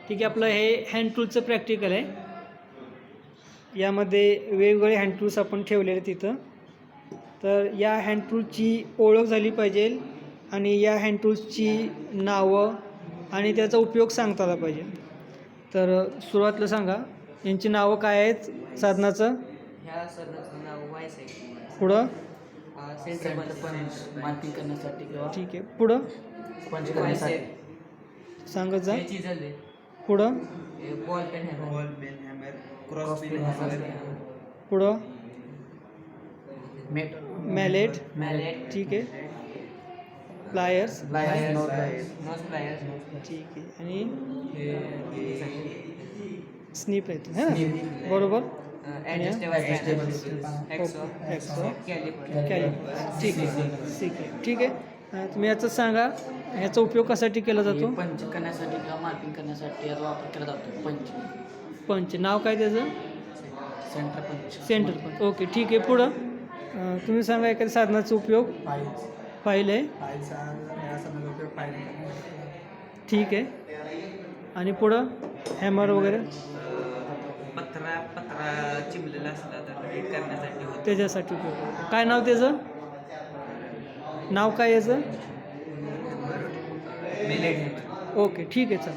ठीक आहे, आपलं हे हँड टूलचं प्रॅक्टिकल आहे. यामध्ये वेगवेगळे हँड टूल्स आपण ठेवलेले तिथं. तर या हँड टूलची ओळख झाली पाहिजे आणि या हँड टूल्सची नावं आणि त्याचा उपयोग सांगता आला पाहिजे. तर सुरुवातीला सांगा, यांची नावं काय आहेत साधनाचं? ह्या साधनाचं नाव वायस आहे. पुढं? सेंटर पंच मार्किंग करण्यासाठी किंवा ठीक आहे, पुढं पंच करण्यासाठी. सांगत जा. हे चीज आहे. पुढं? Ball peen hammer, cross peen hammer. पुढं? मॅलेट. ठीक आहे. प्लायर्स. Nose pliers. ठीक आहे. आणि स्नीप आहेत है ना, बरोबर. Adjustable caliper. ठीक आहे, ठीक आहे, ठीक आहे. तुम्ही याचं सांगा, ह्याचा उपयोग कशासाठी केला जातो? पंच करण्यासाठी किंवा मार्किंग करण्यासाठी याचा वापर केला जातो. पंच. नाव काय त्याचं? सेंटर पंच. सेंटर पंच. ओके, ठीक आहे. पुढं तुम्ही सांगा एखाद्या साधनाचा उपयोग. फाईल आहे. ठीक आहे. आणि पुढं हॅमर वगैरे पत्रा चिमलेला असला तर हिट करण्यासाठी होतं. त्याच्यासाठी उपयोग. काय नाव त्याचं? नाव काय याचं? मेलेट. ओके, ठीक आहे, चल.